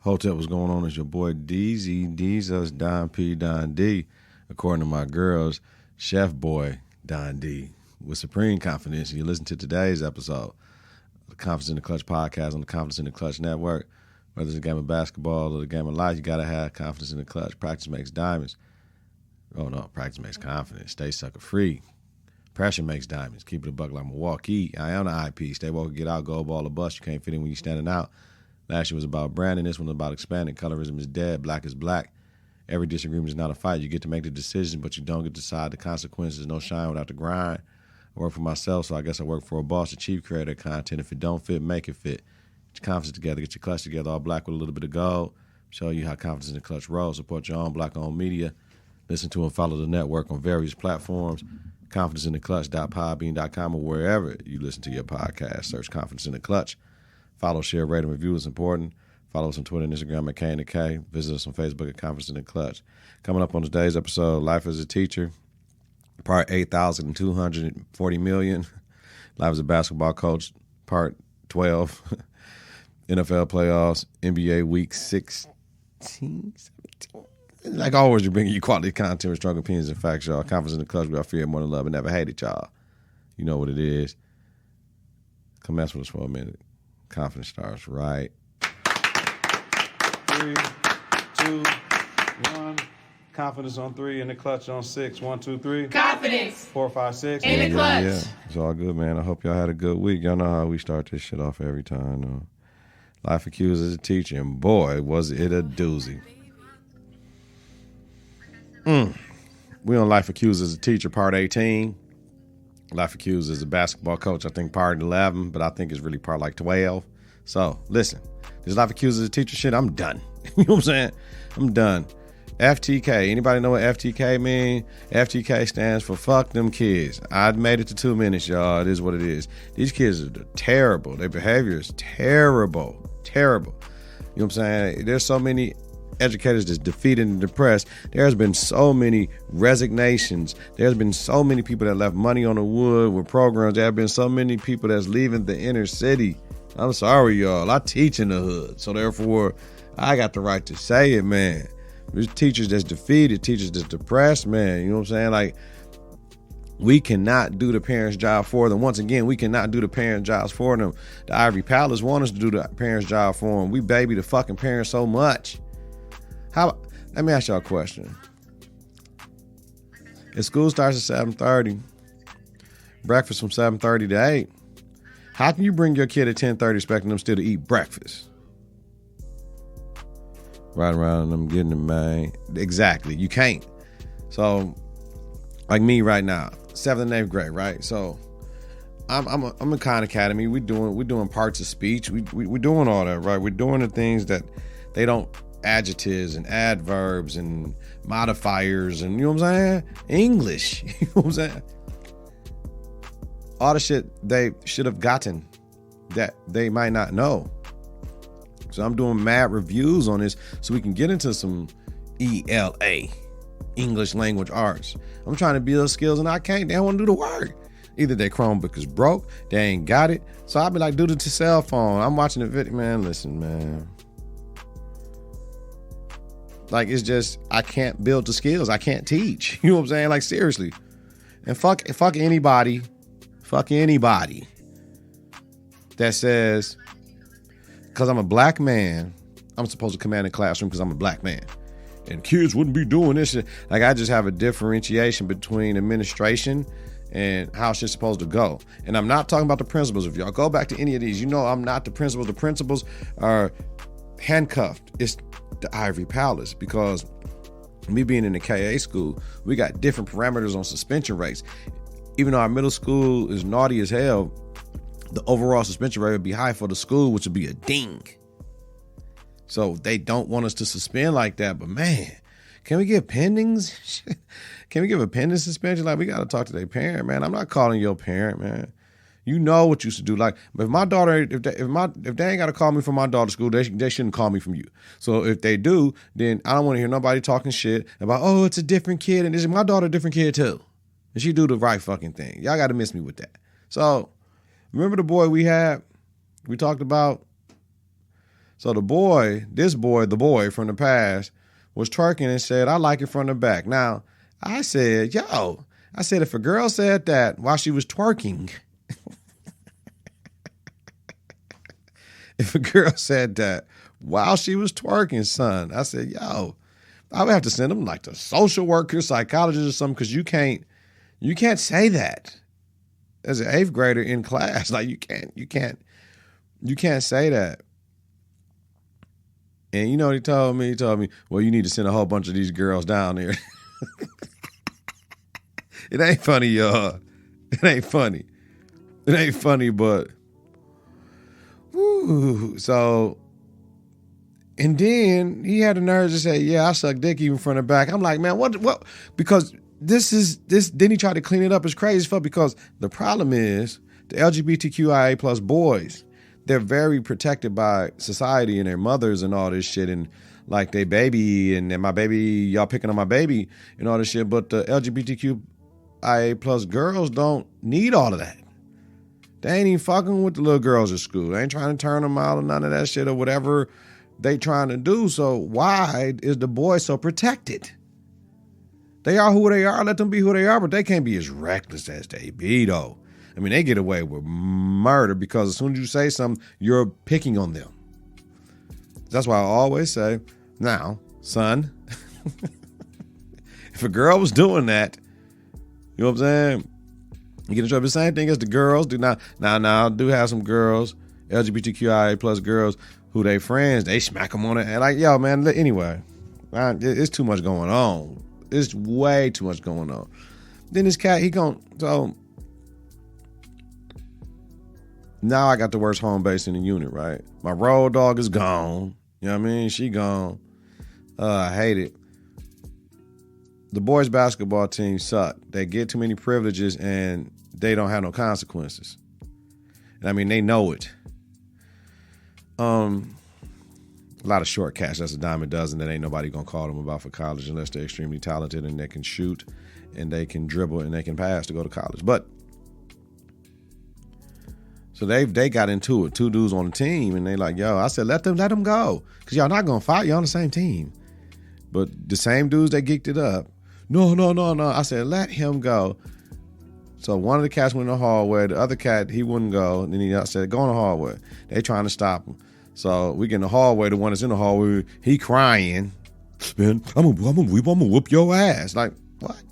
Hotel, what's going on? It's your boy Deezy, Deezus, Don P, Don D. According to my girls, Chef Boy, Don D. With supreme confidence. You listen to today's episode of the Confidence in the Clutch podcast on the Confidence in the Clutch network. Whether it's a game of basketball or the game of life, you got to have confidence in the clutch. Practice makes diamonds. Oh, no, practice makes confidence. Stay sucker free. Pressure makes diamonds. Keep it a buck like Milwaukee. I am the IP. Stay woke, get out, go ball or bust. You can't fit in when you're standing out. Last year was about branding. This one was about expanding. Colorism is dead. Black is black. Every disagreement is not a fight. You get to make the decision, but you don't get to decide the consequences. No shine without the grind. I work for myself, so I guess I work for a boss, the chief creator of content. If it don't fit, make it fit. Get your confidence together. Get your clutch together. All black with a little bit of gold. Show you how confidence in the clutch rolls. Support your own black-owned media. Listen to and follow the network on various platforms. ConfidenceInTheClutch.podbean.com or wherever you listen to your podcast. Search Confidence in the Clutch. Follow, share, rate, and review is important. Follow us on Twitter and Instagram at KITK. Visit us on Facebook at Confidence in the Clutch. Coming up on today's episode, Life as a Teacher, part 8,240 million. Life as a Basketball Coach, part 12. NFL Playoffs, NBA Week 16, 17. Like always, we're bringing you quality content with strong opinions and facts, y'all. Confidence in the Clutch, we got fear more than love and never hated, y'all. You know what it is. Come mess with us for a minute. Confidence starts right. 3, 2, 1. Confidence on 3 and the clutch on 6. 1, 2, 3. Confidence. 4, 5, 6. In the clutch. Yeah. It's all good, man. I hope y'all had a good week. Y'all know how we start this shit off every time. Life accused as a teacher, and boy, was it a doozy. We on Life accused as a teacher, part 18. Life accused as a basketball coach, I think part 11, but I think it's really part like 12. So, listen, this Life accused as a teacher shit, I'm done. You know what I'm saying? I'm done. FTK. Anybody know what FTK mean? FTK stands for fuck them kids. I made it to 2 minutes, y'all. It is what it is. These kids are terrible. Their behavior is terrible. Terrible. You know what I'm saying? There's so many educators that's defeated and depressed. There's been so many resignations. There's been so many people that left money on the wood with programs. There have been so many people that's leaving the inner city. I'm sorry, y'all. I teach in the hood. So therefore, I got the right to say it, man. There's teachers that's defeated, teachers that's depressed, man. You know what I'm saying? Like, we cannot do the parents' job for them. Once again, we cannot do the parents' jobs for them. The Ivory Palace want us to do the parents' job for them. We baby the fucking parents so much. Let me ask y'all a question. If school starts at 7:30, breakfast from 7:30 to 8, how can you bring your kid at 10:30 expecting them still to eat breakfast? Right around them getting it, man. Exactly. You can't. So, like me right now, 7th and 8th grade, right? So, I'm in Khan Academy. We're doing parts of speech. We're doing all that, right? We're doing the things that they don't, adjectives and adverbs and modifiers and, you know what I'm saying? English. You know what I'm saying? All the shit they should have gotten that they might not know. So I'm doing mad reviews on this so we can get into some ELA, English Language Arts. I'm trying to build skills and I can't. They don't want to do the work. Either their Chromebook is broke, they ain't got it. So I'll be like, do it to cell phone. I'm watching the video. Man, listen, man. Like, it's just, I can't build the skills. I can't teach. You know what I'm saying? Like, seriously. And fuck anybody that says, because I'm a black man, I'm supposed to command a classroom because I'm a black man. And kids wouldn't be doing this. Like, I just have a differentiation between administration and how shit's supposed to go. And I'm not talking about the principals. If y'all go back to any of these, you know I'm not the principals. The principals are handcuffed. It's the Ivory Palace, because me being in the KA school, we got different parameters on suspension rates. Even though our middle school is naughty as hell, the overall suspension rate would be high for the school, which would be a ding. So they don't want us to suspend like that. But man, can we give pendings? Can we give a pending suspension? Like, we got to talk to their parent, man. I'm not calling your parent, man. You know what you should do. Like, if my daughter, if they ain't got to call me from my daughter's school, they shouldn't call me from you. So if they do, then I don't want to hear nobody talking shit about, oh, it's a different kid. And this is my daughter, a different kid too. And she do the right fucking thing. Y'all got to miss me with that. So remember the boy we talked about So the boy from the past was twerking and said, I like it from the back. Now, I said, if a girl said that while she was twerking, if a girl said that while she was twerking, son, I said, I would have to send them like to social worker, psychologist or something, because you can't say that as an 8th grader in class. Like you can't say that. And you know what he told me? He told me, well, you need to send a whole bunch of these girls down there. It ain't funny, y'all. It ain't funny. It ain't funny, but woo. So, and then he had the nerve to say, yeah, I suck dick even from the back. I'm like, man, what? Because this. Then he tried to clean it up as crazy as fuck, because the problem is the LGBTQIA plus boys, they're very protected by society and their mothers and all this shit, and like they baby and my baby, y'all picking on my baby and all this shit. But the LGBTQIA plus girls don't need all of that. They ain't even fucking with the little girls at school. They ain't trying to turn them out or none of that shit or whatever they trying to do. So why is the boy so protected? They are who they are. Let them be who they are, but they can't be as reckless as they be, though. I mean, they get away with murder because as soon as you say something, you're picking on them. That's why I always say, now, son, if a girl was doing that, you know what I'm saying? You get in trouble. The same thing as the girls do now. Now, I do have some girls, LGBTQIA plus girls, who they friends, they smack them on it. And like, yo, man, anyway, it's too much going on. It's way too much going on. Then this cat, so now I got the worst home base in the unit, right? My road dog is gone. You know what I mean? She gone. I hate it. The boys basketball team suck. They get too many privileges and they don't have no consequences. And I mean, they know it. A lot of short cats, that's a dime a dozen, that ain't nobody gonna call them about for college unless they're extremely talented and they can shoot and they can dribble and they can pass to go to college. But so they got into it, 2 dudes on the team, and they like, yo, I said, let them go, because y'all not gonna fight, y'all on the same team. But the same dudes that geeked it up, no. I said, let him go. So one of the cats went in the hallway, the other cat, he wouldn't go, and then I said, go in the hallway. They trying to stop him. So we get in the hallway, the one that's in the hallway, he crying, man, I'm gonna whoop your ass. Like, what?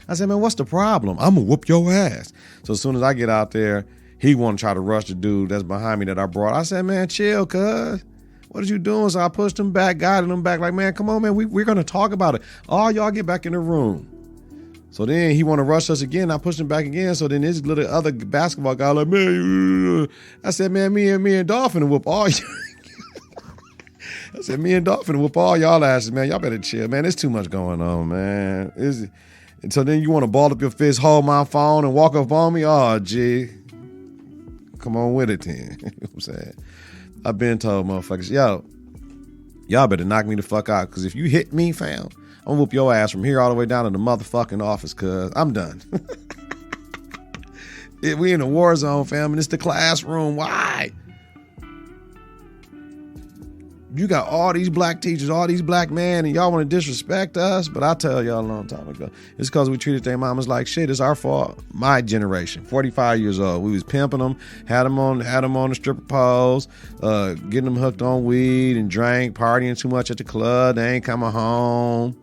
I said, man, what's the problem? I'm gonna whoop your ass. So as soon as I get out there, he want to try to rush the dude that's behind me that I brought. I said, man, chill, cuz. What are you doing? So I pushed him back, guided him back, like, man, come on, man, we're going to talk about it. All y'all get back in the room. So then he want to rush us again. I pushed him back again. So then this little other basketball guy like, man, I said, man, me and Dolphin whoop all y'all. I said, me and Dolphin whoop all y'all asses, man. Y'all better chill, man. There's too much going on, man. And so then you want to ball up your fist, hold my phone, and walk up on me? Oh, gee. Come on with it then. You know what I'm saying? I've been told motherfuckers, yo, y'all better knock me the fuck out, because if you hit me, fam, I'm gonna whoop your ass from here all the way down to the motherfucking office, cuz I'm done. We in a war zone, fam, and it's the classroom. Why? You got all these black teachers, all these black men, and y'all want to disrespect us? But I tell y'all a long time ago, it's because we treated their mamas like shit. It's our fault. My generation, 45 years old, we was pimping them, had them on the stripper poles, getting them hooked on weed and drank, partying too much at the club. They ain't coming home.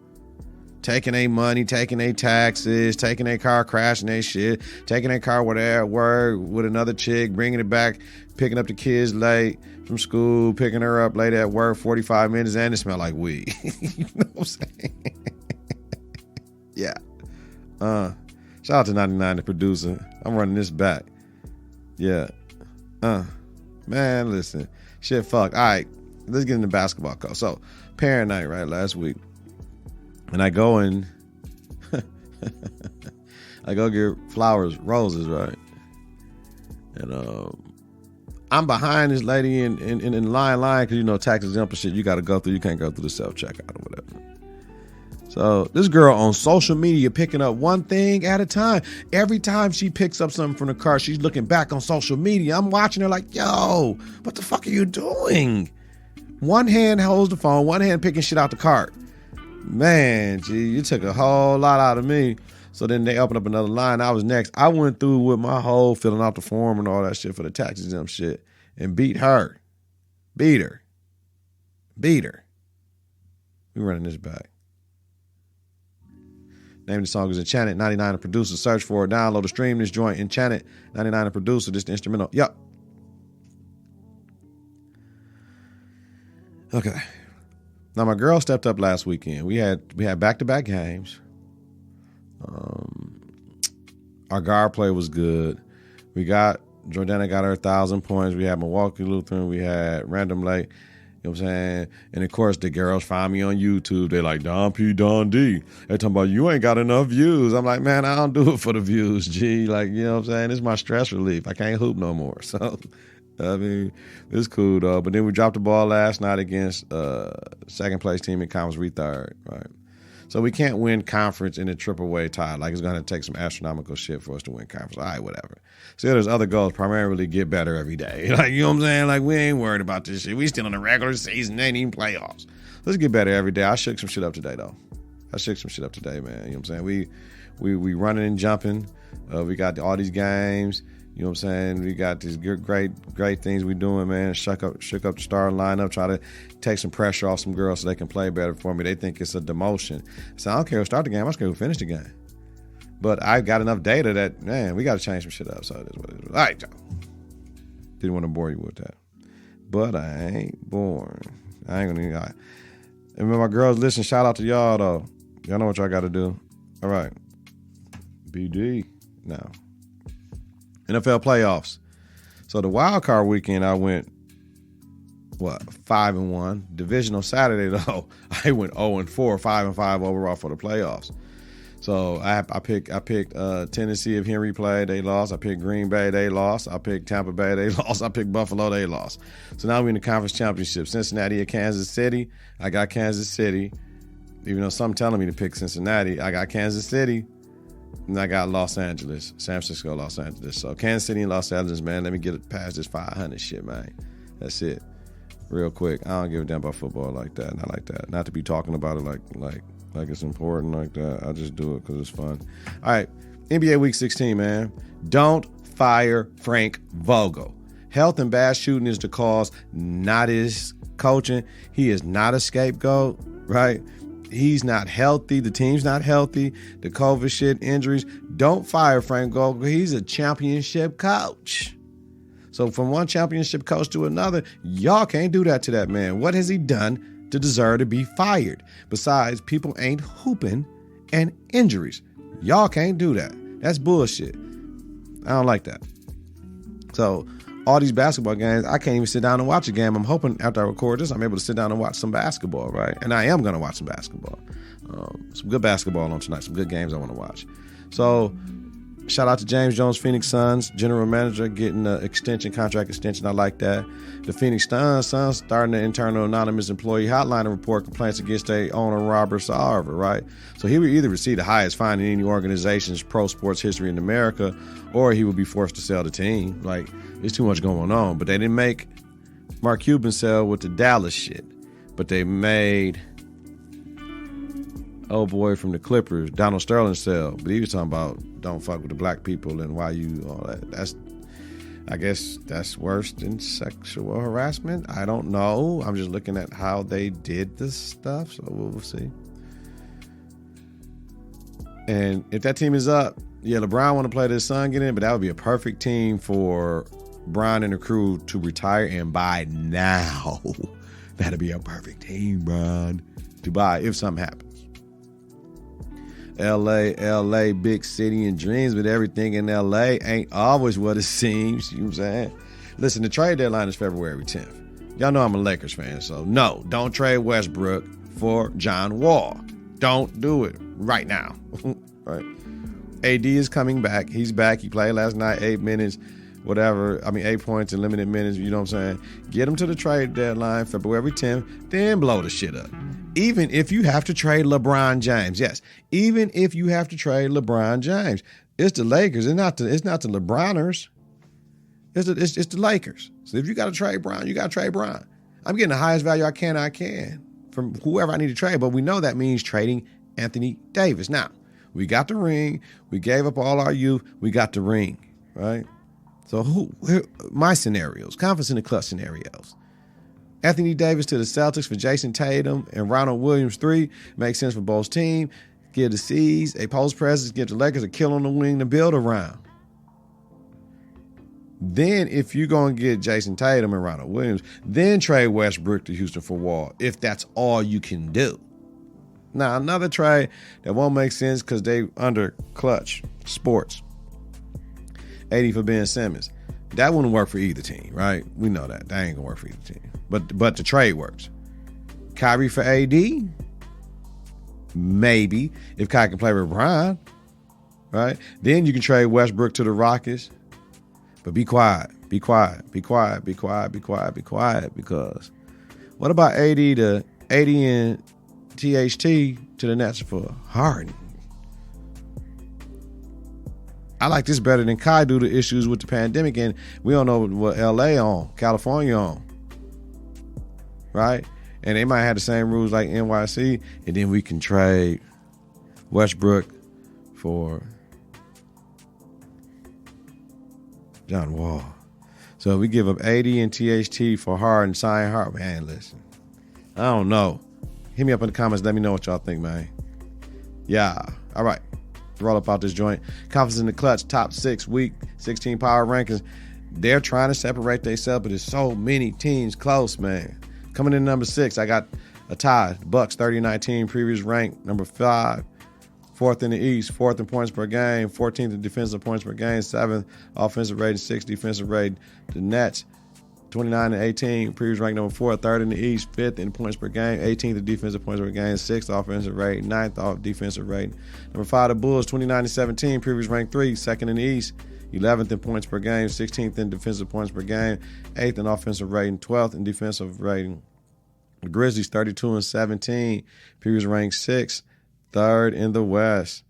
Taking their money, taking their taxes, taking their car, crashing their shit, taking their car with their work with another chick, bringing it back, picking up the kids late from school, picking her up late at work, 45 minutes, and it smelled like weed. You know what I'm saying? Yeah. Shout out to 99, the producer. I'm running this back. Yeah. Man, listen. Shit, fuck. All right, let's get into basketball coach. So, parent night, right, last week. And I go and I go get roses, right? And I'm behind this lady in line because, you know, tax exempt shit you got to go through. You can't go through the self-checkout or whatever. So this girl on social media picking up one thing at a time. Every time she picks up something from the car, she's looking back on social media. I'm watching her like, yo, what the fuck are you doing? One hand holds the phone, one hand picking shit out the cart. Man, gee, you took a whole lot out of me. So then they opened up another line. I was next. I went through with my whole filling out the form and all that shit for the tax exempt shit and beat her. Beat her. We running this back. Name of the song is Enchanted, 99 a producer. Search for it, download or stream this joint. Enchanted, 99 a producer. This is the instrumental. Yup. Okay. Now my girl stepped up last weekend. We had back-to-back games. Our guard play was good. Jordana got her 1,000 points. We had Milwaukee Lutheran. We had Random Lake. You know what I'm saying? And of course, the girls find me on YouTube. They like, Don P, Don D. They're talking about, you ain't got enough views. I'm like, man, I don't do it for the views, G. Like, you know what I'm saying? It's my stress relief. I can't hoop no more. So, I mean, it's cool, though. But then we dropped the ball last night against second place team in conference, we third, right? So we can't win conference in a triple-way tie. Like, it's going to take some astronomical shit for us to win conference. All right, whatever. So there's other goals, primarily get better every day. Like, you know what I'm saying? Like, we ain't worried about this shit. We still in the regular season, ain't even playoffs. Let's get better every day. I shook some shit up today, though. Man. You know what I'm saying? We running and jumping. We got all these games. You know what I'm saying? We got these great things we doing, man. Shook up the starting lineup, try to take some pressure off some girls so they can play better for me. They think it's a demotion. So I don't care who start the game. I just care who finish the game. But I got enough data that, man, we got to change some shit up. So it is what it is. All right, y'all. Didn't want to bore you with that. But I ain't boring. I ain't going to. And when my girls listen, shout out to y'all, though. Y'all know what y'all got to do. All right. BD now. NFL playoffs. So the wild card weekend, I went 5-1. Divisional Saturday though, I went 0-4, 5-5 overall for the playoffs. So I picked Tennessee if Henry played, they lost. I picked Green Bay, they lost. I picked Tampa Bay, they lost. I picked Buffalo, they lost. So now we're in the conference championship. Cincinnati at Kansas City. I got Kansas City. Even though some telling me to pick Cincinnati, I got Kansas City. And I got Los Angeles, San Francisco, Los Angeles. So Kansas City and Los Angeles, man, let me get it past this 500 shit, man. That's it. Real quick. I don't give a damn about football like that. Not like that. Not to be talking about it like it's important like that. I just do it because it's fun. All right. NBA Week 16, man. Don't fire Frank Vogel. Health and bad shooting is the cause, not his coaching. He is not a scapegoat, right? He's not healthy. The team's not healthy. The COVID shit, injuries. Don't fire Frank Vogel. He's a championship coach. So from one championship coach to another, y'all can't do that to that man. What has he done to deserve to be fired? Besides, people ain't hooping and injuries. Y'all can't do that. That's bullshit. I don't like that. So all these basketball games, I can't even sit down and watch a game. I'm hoping after I record this, I'm able to sit down and watch some basketball, right? And I am going to watch some basketball. Some good basketball on tonight, some good games I want to watch. So shout out to James Jones, Phoenix Suns, general manager, getting an contract extension. I like that. The Phoenix Suns starting the internal anonymous employee hotline to report complaints against their owner, Robert Sarver, right? So he would either receive the highest fine in any organization's pro sports history in America, or he would be forced to sell the team. Like, there's too much going on. But they didn't make Mark Cuban sell with the Dallas shit. But they made old boy from the Clippers, Donald Sterling, sell. But he was talking about don't fuck with the black people and why you all that. I guess that's worse than sexual harassment. I don't know. I'm just looking at how they did this stuff. So we'll see. And if that team is up, yeah, LeBron want to play his son, get in, but that would be a perfect team for Bron and the crew to retire and buy now. That'd be a perfect team, Bron, to buy if something happens. LA, big city and dreams, but everything in LA ain't always what it seems. You know what I'm saying? Listen, the trade deadline is February 10th. Y'all know I'm a Lakers fan, so no, don't trade Westbrook for John Wall. Don't do it right now. Right? AD is coming back. He's back. He played last night, 8 minutes, whatever. 8 points in limited minutes. You know what I'm saying? Get him to the trade deadline, February 10th, then blow the shit up. Even if you have to trade LeBron James. Yes, even if you have to trade LeBron James. It's the Lakers. It's not the LeBroners. It's the Lakers. So if you got to trade Bron, you got to trade Bron. I'm getting the highest value I can from whoever I need to trade. But we know that means trading Anthony Davis. Now, we got the ring. We gave up all our youth. We got the ring, right? So my scenarios, confidence in the clutch scenarios. Anthony Davis to the Celtics for Jason Tatum and Ronald Williams 3 makes sense for both teams. Give the C's a post presence, give the Lakers a kill on the wing to build around. Then if you're going to get Jason Tatum and Ronald Williams, then trade Westbrook to Houston for Wall, if that's all you can do. Now, another trade that won't make sense because they under Klutch Sports. 80 for Ben Simmons. That wouldn't work for either team, right? We know that. That ain't going to work for either team. But the trade works. Kyrie for AD? Maybe. If Kyrie can play with Brian, right? Then you can trade Westbrook to the Rockets. But be quiet. Be quiet. Be quiet. Be quiet. Be quiet. Be quiet. Because what about AD and THT to the Nets for Harden? I like this better than Kai due to issues with the pandemic, and we don't know what LA on, California on, right? And they might have the same rules like NYC, and then we can trade Westbrook for John Wall. So we give up AD and THT for Harden, sign Harden. Man, listen, I don't know. Hit me up in the comments. Let me know what y'all think, man. Yeah. All right. Roll up out this joint. Confidence in the Clutch, top 6 week 16 power rankings. They're trying to separate themselves, but there's so many teams close, man. Coming in number 6, I got a tie. Bucks 30-19, previous rank. Number 5, 4th in the East, 4th in points per game, 14th in defensive points per game, 7th offensive rating, 6th defensive rating. The Nets 29-18, previous rank number 4, 3rd in the East, 5th in points per game, 18th in defensive points per game, 6th offensive rating, 9th off defensive rating. Number 5, the Bulls, 29-17, previous rank 3, 2nd in the East, 11th in points per game, 16th in defensive points per game, 8th in offensive rating, 12th in defensive rating. The Grizzlies, 32-17, previous rank 6, 3rd in the West,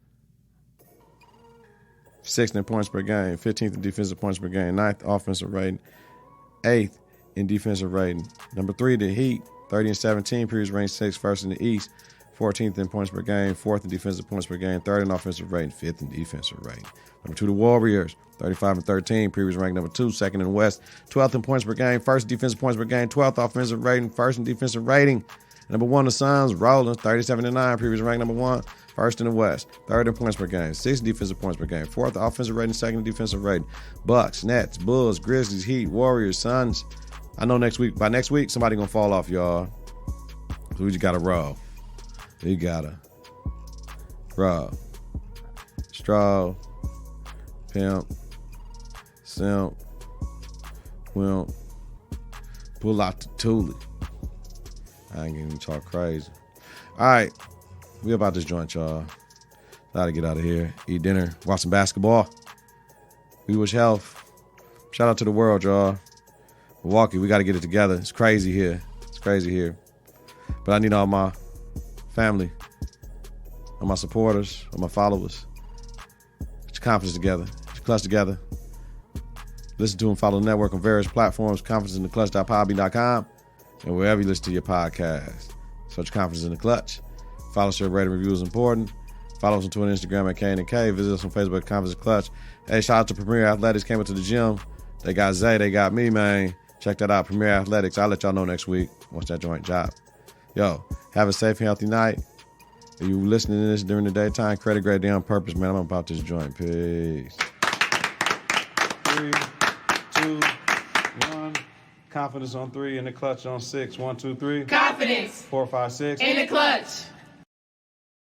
6th in points per game, 15th in defensive points per game, 9th offensive rating, 8th in defensive rating. Number 3, the Heat, 30-17, previous rank 6, 1st in the East, 14th in points per game, 4th in defensive points per game, 3rd in offensive rating, 5th in defensive rating. Number 2, the Warriors, 35-13, previous rank number 2, 2nd in the West, 12th in points per game, 1st in defensive points per game, 12th offensive rating, 1st in defensive rating. Number 1, the Suns, rolling, 37-9, previous rank number 1, 1st in the West, 3rd in points per game, 6th defensive points per game, 4th offensive rating, 2nd defensive rating. Bucks, Nets, Bulls, Grizzlies, Heat, Warriors, Suns. I know by next week, somebody gonna fall off, y'all. So we just gotta roll. We gotta roll. Straw, pimp, simp, wimp, pull out the toolie. I ain't gonna talk crazy. All right, we about this joint, y'all. Gotta get out of here, eat dinner, watch some basketball. We wish health. Shout out to the world, y'all. Milwaukee, we got to get it together. It's crazy here. It's crazy here. But I need all my family, all my supporters, all my followers. Get your confidence together. Get your clutch together. Listen to and follow the network on various platforms, confidenceintheclutch.podbean.com, and wherever you listen to your podcast. Search Confidence in the Clutch. Follow, share, rate, and review is important. Follow us on Twitter and Instagram at KITK. Visit us on Facebook at Confidence Clutch. Hey, shout out to Premier Athletics. Came up to the gym. They got Zay. They got me, man. Check that out, Premier Athletics. I'll let y'all know next week once that joint job. Yo, have a safe and healthy night. If you listening to this during the daytime, credit grade day on purpose, man. I'm about this joint. Peace. 3, 2, 1. Confidence on 3, in the clutch on 6. 1, 2, 3. Confidence. 4, 5, 6. In the clutch.